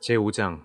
제5장.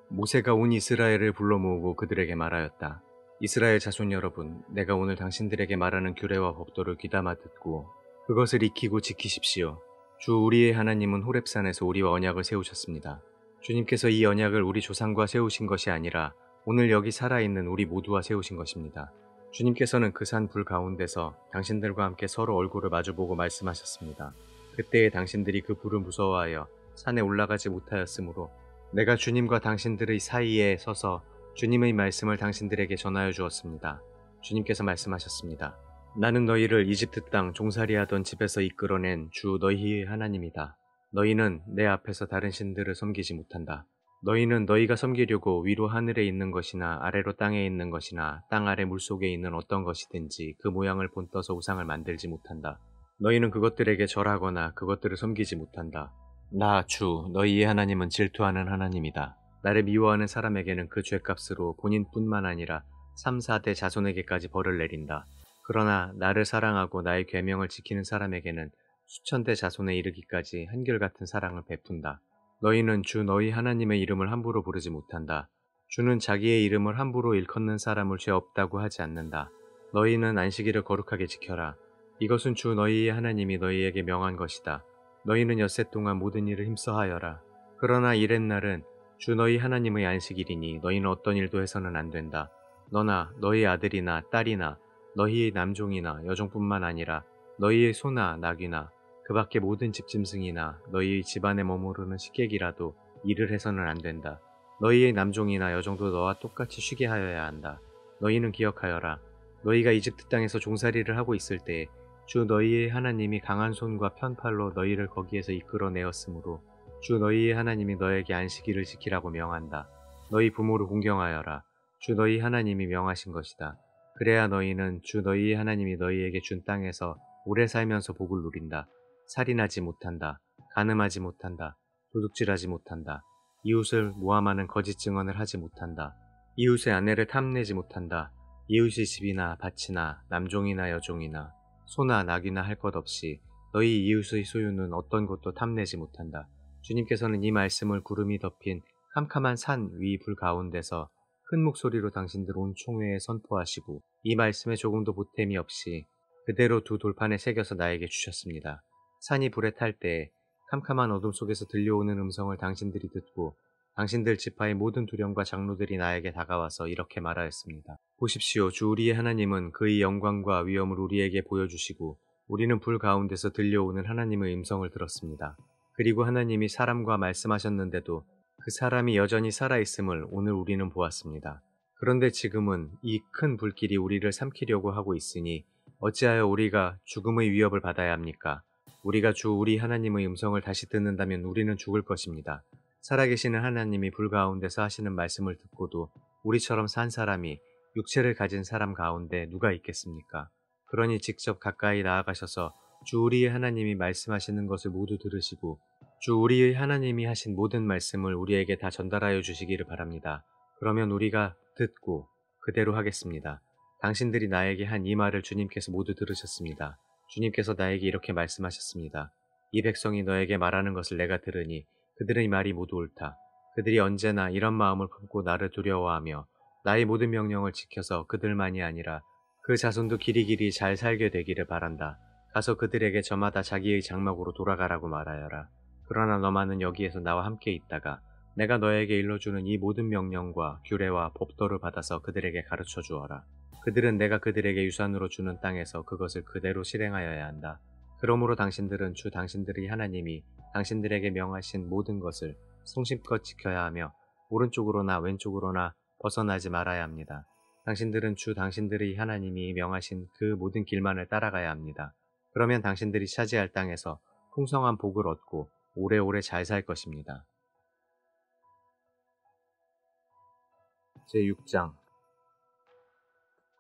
모세가 온 이스라엘을 불러 모으고 그들에게 말하였다. 이스라엘 자손 여러분, 내가 오늘 당신들에게 말하는 규례와 법도를 귀담아 듣고 그것을 익히고 지키십시오. 주 우리의 하나님은 호렙산에서 우리와 언약을 세우셨습니다. 주님께서 이 언약을 우리 조상과 세우신 것이 아니라 오늘 여기 살아있는 우리 모두와 세우신 것입니다. 주님께서는 그 산 불 가운데서 당신들과 함께 서로 얼굴을 마주보고 말씀하셨습니다. 그때에 당신들이 그 불을 무서워하여 산에 올라가지 못하였으므로 내가 주님과 당신들의 사이에 서서 주님의 말씀을 당신들에게 전하여 주었습니다. 주님께서 말씀하셨습니다. 나는 너희를 이집트 땅 종살이하던 집에서 이끌어낸 주 너희의 하나님이다. 너희는 내 앞에서 다른 신들을 섬기지 못한다. 너희는 너희가 섬기려고 위로 하늘에 있는 것이나 아래로 땅에 있는 것이나 땅 아래 물속에 있는 어떤 것이든지 그 모양을 본떠서 우상을 만들지 못한다. 너희는 그것들에게 절하거나 그것들을 섬기지 못한다. 나 주 너희의 하나님은 질투하는 하나님이다. 나를 미워하는 사람에게는 그 죄값으로 본인뿐만 아니라 3, 4대 자손에게까지 벌을 내린다. 그러나 나를 사랑하고 나의 계명을 지키는 사람에게는 수천 대 자손에 이르기까지 한결같은 사랑을 베푼다. 너희는 주 너희 하나님의 이름을 함부로 부르지 못한다. 주는 자기의 이름을 함부로 일컫는 사람을 죄 없다고 하지 않는다. 너희는 안식일을 거룩하게 지켜라. 이것은 주 너희의 하나님이 너희에게 명한 것이다. 너희는 엿새 동안 모든 일을 힘써하여라. 그러나 이렛날은 주 너희 하나님의 안식일이니 너희는 어떤 일도 해서는 안 된다. 너나 너희 아들이나 딸이나 너희의 남종이나 여종뿐만 아니라 너희의 소나 나귀나 그 밖의 모든 집짐승이나 너희의 집안에 머무르는 식객이라도 일을 해서는 안 된다. 너희의 남종이나 여종도 너와 똑같이 쉬게 하여야 한다. 너희는 기억하여라. 너희가 이집트 땅에서 종살이를 하고 있을 때에 주 너희의 하나님이 강한 손과 편팔로 너희를 거기에서 이끌어내었으므로 주 너희의 하나님이 너에게 안식일을 지키라고 명한다. 너희 부모를 공경하여라. 주 너희 하나님이 명하신 것이다. 그래야 너희는 주 너희의 하나님이 너희에게 준 땅에서 오래 살면서 복을 누린다. 살인하지 못한다. 간음하지 못한다. 도둑질하지 못한다. 이웃을 모함하는 거짓 증언을 하지 못한다. 이웃의 아내를 탐내지 못한다. 이웃의 집이나 밭이나 남종이나 여종이나 소나 나귀나 할 것 없이 너희 이웃의 소유는 어떤 것도 탐내지 못한다. 주님께서는 이 말씀을 구름이 덮인 캄캄한 산 위 불 가운데서 큰 목소리로 당신들 온 총회에 선포하시고 이 말씀에 조금도 보탬이 없이 그대로 두 돌판에 새겨서 나에게 주셨습니다. 산이 불에 탈 때에 캄캄한 어둠 속에서 들려오는 음성을 당신들이 듣고 당신들 지파의 모든 두령과 장로들이 나에게 다가와서 이렇게 말하였습니다. 보십시오. 주 우리의 하나님은 그의 영광과 위엄을 우리에게 보여주시고 우리는 불 가운데서 들려오는 하나님의 음성을 들었습니다. 그리고 하나님이 사람과 말씀하셨는데도 그 사람이 여전히 살아있음을 오늘 우리는 보았습니다. 그런데 지금은 이 큰 불길이 우리를 삼키려고 하고 있으니 어찌하여 우리가 죽음의 위협을 받아야 합니까? 우리가 주 우리 하나님의 음성을 다시 듣는다면 우리는 죽을 것입니다. 살아계시는 하나님이 불 가운데서 하시는 말씀을 듣고도 우리처럼 산 사람이 육체를 가진 사람 가운데 누가 있겠습니까? 그러니 직접 가까이 나아가셔서 주 우리의 하나님이 말씀하시는 것을 모두 들으시고 주 우리의 하나님이 하신 모든 말씀을 우리에게 다 전달하여 주시기를 바랍니다. 그러면 우리가 듣고 그대로 하겠습니다. 당신들이 나에게 한 이 말을 주님께서 모두 들으셨습니다. 주님께서 나에게 이렇게 말씀하셨습니다. 이 백성이 너에게 말하는 것을 내가 들으니 그들의 말이 모두 옳다. 그들이 언제나 이런 마음을 품고 나를 두려워하며 나의 모든 명령을 지켜서 그들만이 아니라 그 자손도 길이길이 잘 살게 되기를 바란다. 가서 그들에게 저마다 자기의 장막으로 돌아가라고 말하여라. 그러나 너만은 여기에서 나와 함께 있다가 내가 너에게 일러주는 이 모든 명령과 규례와 법도를 받아서 그들에게 가르쳐 주어라. 그들은 내가 그들에게 유산으로 주는 땅에서 그것을 그대로 실행하여야 한다. 그러므로 당신들은 주 당신들의 하나님이 당신들에게 명하신 모든 것을 성심껏 지켜야 하며 오른쪽으로나 왼쪽으로나 벗어나지 말아야 합니다. 당신들은 주 당신들의 하나님이 명하신 그 모든 길만을 따라가야 합니다. 그러면 당신들이 차지할 땅에서 풍성한 복을 얻고 오래오래 잘 살 것입니다. 제6장.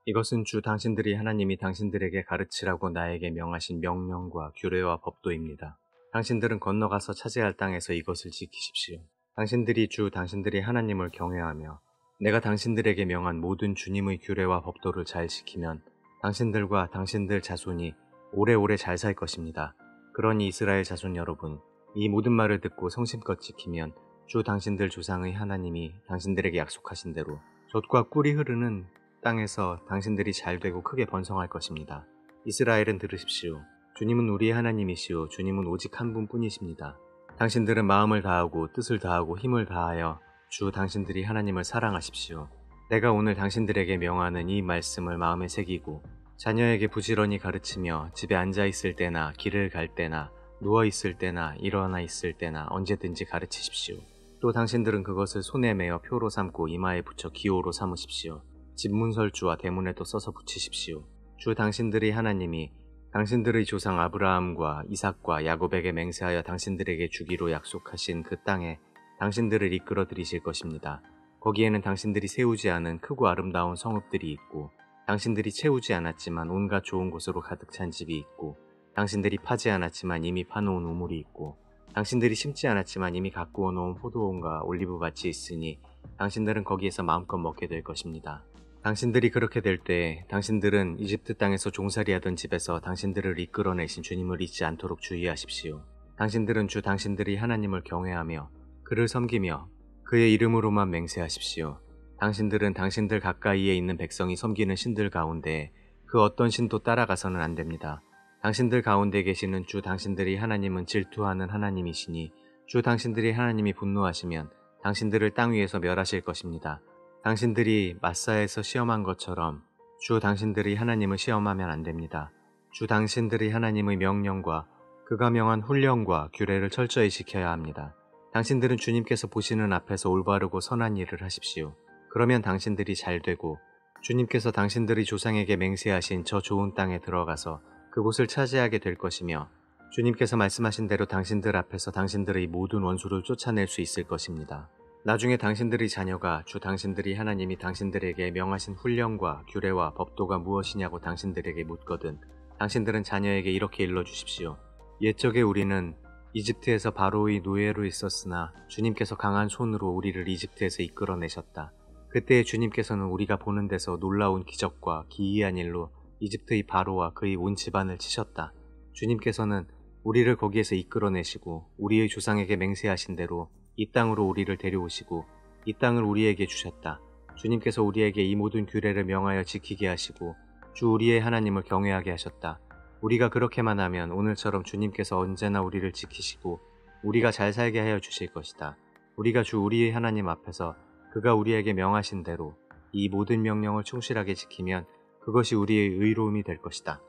이것은 주 당신들의 하나님이 당신들에게 가르치라고 나에게 명하신 명령과 규례와 법도입니다. 당신들은 건너가서 차지할 땅에서 이것을 지키십시오. 당신들이 주 당신들의 하나님을 경외하며 내가 당신들에게 명한 모든 주님의 규례와 법도를 잘 지키면 당신들과 당신들 자손이 오래오래 잘 살 것입니다. 그러니 이스라엘 자손 여러분, 이 모든 말을 듣고 성심껏 지키면 주 당신들 조상의 하나님이 당신들에게 약속하신 대로 젖과 꿀이 흐르는 땅에서 당신들이 잘되고 크게 번성할 것입니다. 이스라엘은 들으십시오. 주님은 우리의 하나님이시오. 주님은 오직 한 분뿐이십니다. 당신들은 마음을 다하고 뜻을 다하고 힘을 다하여 주 당신들이 하나님을 사랑하십시오. 내가 오늘 당신들에게 명하는 이 말씀을 마음에 새기고 자녀에게 부지런히 가르치며 집에 앉아 있을 때나 길을 갈 때나 누워 있을 때나 일어나 있을 때나 언제든지 가르치십시오. 또 당신들은 그것을 손에 메어 표로 삼고 이마에 붙여 기호로 삼으십시오. 집 문설주와 대문에도 써서 붙이십시오. 주 당신들의 하나님이 당신들의 조상 아브라함과 이삭과 야곱에게 맹세하여 당신들에게 주기로 약속하신 그 땅에 당신들을 이끌어 들이실 것입니다. 거기에는 당신들이 세우지 않은 크고 아름다운 성읍들이 있고 당신들이 채우지 않았지만 온갖 좋은 곳으로 가득 찬 집이 있고 당신들이 파지 않았지만 이미 파놓은 우물이 있고 당신들이 심지 않았지만 이미 가꾸어 놓은 포도원과 올리브밭이 있으니 당신들은 거기에서 마음껏 먹게 될 것입니다. 당신들이 그렇게 될 때 당신들은 이집트 땅에서 종살이하던 집에서 당신들을 이끌어내신 주님을 잊지 않도록 주의하십시오. 당신들은 주 당신들이 하나님을 경외하며 그를 섬기며 그의 이름으로만 맹세하십시오. 당신들은 당신들 가까이에 있는 백성이 섬기는 신들 가운데 그 어떤 신도 따라가서는 안 됩니다. 당신들 가운데 계시는 주 당신들이 하나님은 질투하는 하나님이시니 주 당신들이 하나님이 분노하시면 당신들을 땅 위에서 멸하실 것입니다. 당신들이 마사에서 시험한 것처럼 주 당신들이 하나님을 시험하면 안 됩니다. 주 당신들이 하나님의 명령과 그가 명한 훈련과 규례를 철저히 지켜야 합니다. 당신들은 주님께서 보시는 앞에서 올바르고 선한 일을 하십시오. 그러면 당신들이 잘되고 주님께서 당신들의 조상에게 맹세하신 저 좋은 땅에 들어가서 그곳을 차지하게 될 것이며 주님께서 말씀하신 대로 당신들 앞에서 당신들의 모든 원수를 쫓아낼 수 있을 것입니다. 나중에 당신들의 자녀가 주 당신들이 하나님이 당신들에게 명하신 훈련과 규례와 법도가 무엇이냐고 당신들에게 묻거든 당신들은 자녀에게 이렇게 일러주십시오. 옛적에 우리는 이집트에서 바로의 노예로 있었으나 주님께서 강한 손으로 우리를 이집트에서 이끌어내셨다. 그때에 주님께서는 우리가 보는 데서 놀라운 기적과 기이한 일로 이집트의 바로와 그의 온 집안을 치셨다. 주님께서는 우리를 거기에서 이끌어내시고 우리의 조상에게 맹세하신 대로 이 땅으로 우리를 데려오시고 이 땅을 우리에게 주셨다. 주님께서 우리에게 이 모든 규례를 명하여 지키게 하시고 주 우리의 하나님을 경외하게 하셨다. 우리가 그렇게만 하면 오늘처럼 주님께서 언제나 우리를 지키시고 우리가 잘 살게 하여 주실 것이다. 우리가 주 우리의 하나님 앞에서 그가 우리에게 명하신 대로 이 모든 명령을 충실하게 지키면 그것이 우리의 의로움이 될 것이다.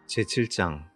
제7장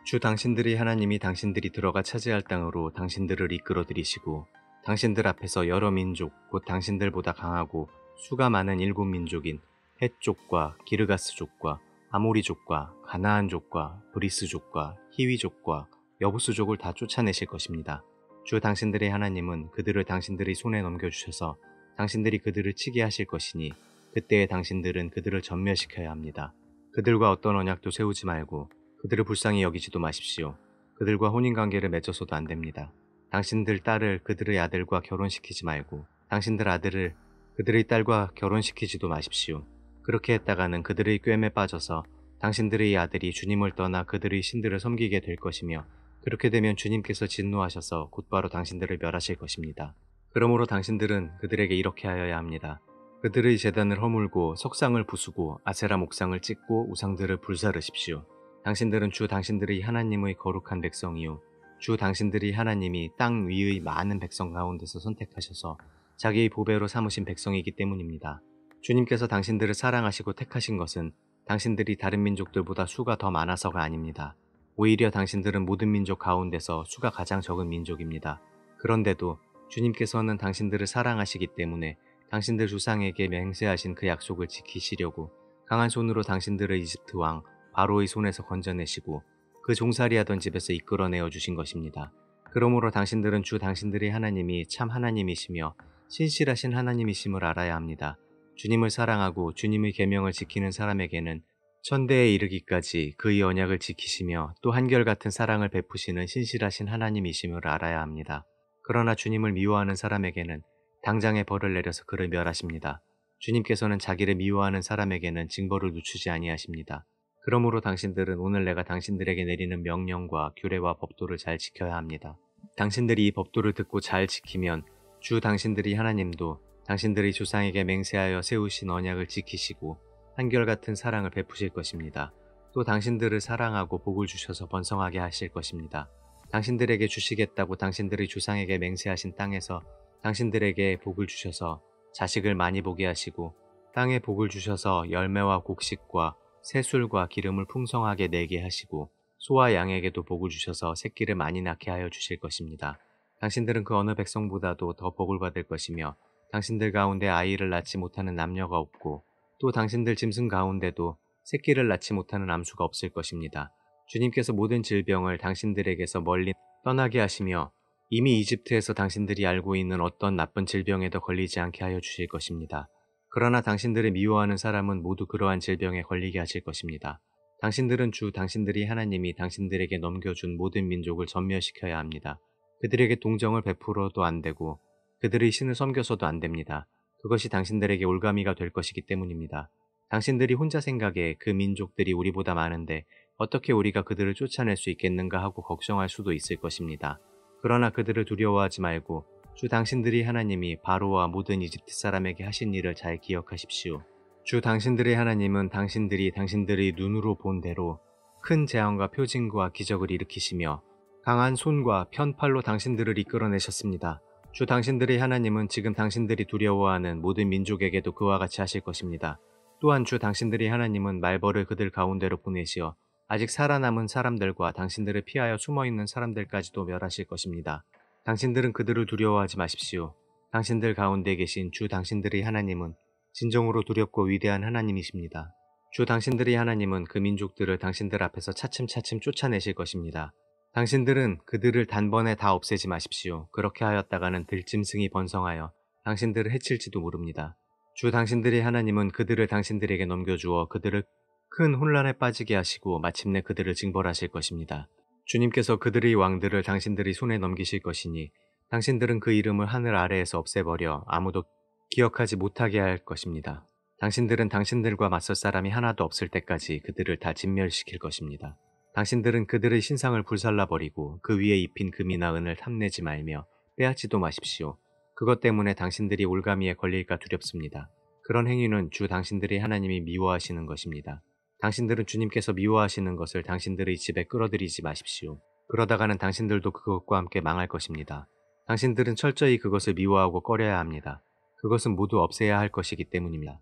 주 당신들이 하나님이 당신들이 들어가 차지할 땅으로 당신들을 이끌어 들이시고 당신들 앞에서 여러 민족 곧 당신들보다 강하고 수가 많은 7민족인 헷족과 기르가스족과 아모리족과 가나안족과 브리스족과 히위족과 여부스족을 다 쫓아내실 것입니다. 주 당신들의 하나님은 그들을 당신들의 손에 넘겨주셔서 당신들이 그들을 치게 하실 것이니 그때에 당신들은 그들을 전멸시켜야 합니다. 그들과 어떤 언약도 세우지 말고 그들을 불쌍히 여기지도 마십시오. 그들과 혼인관계를 맺어서도 안 됩니다. 당신들 딸을 그들의 아들과 결혼시키지 말고 당신들 아들을 그들의 딸과 결혼시키지도 마십시오. 그렇게 했다가는 그들의 꿰매 빠져서 당신들의 아들이 주님을 떠나 그들의 신들을 섬기게 될 것이며 그렇게 되면 주님께서 진노하셔서 곧바로 당신들을 멸하실 것입니다. 그러므로 당신들은 그들에게 이렇게 하여야 합니다. 그들의 제단을 허물고 석상을 부수고 아세라 목상을 찢고 우상들을 불사르십시오. 당신들은 주 당신들의 하나님의 거룩한 백성이요 주 당신들이 하나님이 땅 위의 많은 백성 가운데서 선택하셔서 자기의 보배로 삼으신 백성이기 때문입니다. 주님께서 당신들을 사랑하시고 택하신 것은 당신들이 다른 민족들보다 수가 더 많아서가 아닙니다. 오히려 당신들은 모든 민족 가운데서 수가 가장 적은 민족입니다. 그런데도 주님께서는 당신들을 사랑하시기 때문에 당신들 조상에게 맹세하신 그 약속을 지키시려고 강한 손으로 당신들을 이집트 왕 바로의 손에서 건져내시고 그 종살이하던 집에서 이끌어내어 주신 것입니다. 그러므로 당신들은 주 당신들의 하나님이 참 하나님이시며 신실하신 하나님이심을 알아야 합니다. 주님을 사랑하고 주님의 계명을 지키는 사람에게는 천대에 이르기까지 그의 언약을 지키시며 또 한결같은 사랑을 베푸시는 신실하신 하나님이심을 알아야 합니다. 그러나 주님을 미워하는 사람에게는 당장에 벌을 내려서 그를 멸하십니다. 주님께서는 자기를 미워하는 사람에게는 징벌을 늦추지 아니하십니다. 그러므로 당신들은 오늘 내가 당신들에게 내리는 명령과 규례와 법도를 잘 지켜야 합니다. 당신들이 이 법도를 듣고 잘 지키면 주 당신들이 하나님도 당신들이 조상에게 맹세하여 세우신 언약을 지키시고 한결같은 사랑을 베푸실 것입니다. 또 당신들을 사랑하고 복을 주셔서 번성하게 하실 것입니다. 당신들에게 주시겠다고 당신들의 조상에게 맹세하신 땅에서 당신들에게 복을 주셔서 자식을 많이 보게 하시고 땅에 복을 주셔서 열매와 곡식과 새술과 기름을 풍성하게 내게 하시고 소와 양에게도 복을 주셔서 새끼를 많이 낳게 하여 주실 것입니다. 당신들은 그 어느 백성보다도 더 복을 받을 것이며 당신들 가운데 아이를 낳지 못하는 남녀가 없고 또 당신들 짐승 가운데도 새끼를 낳지 못하는 암수가 없을 것입니다. 주님께서 모든 질병을 당신들에게서 멀리 떠나게 하시며 이미 이집트에서 당신들이 알고 있는 어떤 나쁜 질병에도 걸리지 않게 하여 주실 것입니다. 그러나 당신들을 미워하는 사람은 모두 그러한 질병에 걸리게 하실 것입니다. 당신들은 주 당신들이 하나님이 당신들에게 넘겨준 모든 민족을 전멸시켜야 합니다. 그들에게 동정을 베풀어도 안 되고 그들의 신을 섬겨서도 안 됩니다. 그것이 당신들에게 올가미가 될 것이기 때문입니다. 당신들이 혼자 생각에 그 민족들이 우리보다 많은데 어떻게 우리가 그들을 쫓아낼 수 있겠는가 하고 걱정할 수도 있을 것입니다. 그러나 그들을 두려워하지 말고 주 당신들이 하나님이 바로와 모든 이집트 사람에게 하신 일을 잘 기억하십시오. 주 당신들의 하나님은 당신들이 당신들의 눈으로 본 대로 큰 재앙과 표징과 기적을 일으키시며 강한 손과 편팔로 당신들을 이끌어내셨습니다. 주 당신들의 하나님은 지금 당신들이 두려워하는 모든 민족에게도 그와 같이 하실 것입니다. 또한 주 당신들의 하나님은 말벌을 그들 가운데로 보내시어 아직 살아남은 사람들과 당신들을 피하여 숨어있는 사람들까지도 멸하실 것입니다. 당신들은 그들을 두려워하지 마십시오. 당신들 가운데 계신 주 당신들의 하나님은 진정으로 두렵고 위대한 하나님이십니다. 주 당신들의 하나님은 그 민족들을 당신들 앞에서 차츰차츰 쫓아내실 것입니다. 당신들은 그들을 단번에 다 없애지 마십시오. 그렇게 하였다가는 들짐승이 번성하여 당신들을 해칠지도 모릅니다. 주 당신들의 하나님은 그들을 당신들에게 넘겨주어 그들을 큰 혼란에 빠지게 하시고 마침내 그들을 징벌하실 것입니다. 주님께서 그들의 왕들을 당신들의 손에 넘기실 것이니 당신들은 그 이름을 하늘 아래에서 없애버려 아무도 기억하지 못하게 할 것입니다. 당신들은 당신들과 맞설 사람이 하나도 없을 때까지 그들을 다 진멸시킬 것입니다. 당신들은 그들의 신상을 불살라버리고 그 위에 입힌 금이나 은을 탐내지 말며 빼앗지도 마십시오. 그것 때문에 당신들이 올가미에 걸릴까 두렵습니다. 그런 행위는 주 당신들의 하나님이 미워하시는 것입니다. 당신들은 주님께서 미워하시는 것을 당신들의 집에 끌어들이지 마십시오. 그러다가는 당신들도 그것과 함께 망할 것입니다. 당신들은 철저히 그것을 미워하고 꺼려야 합니다. 그것은 모두 없애야 할 것이기 때문입니다.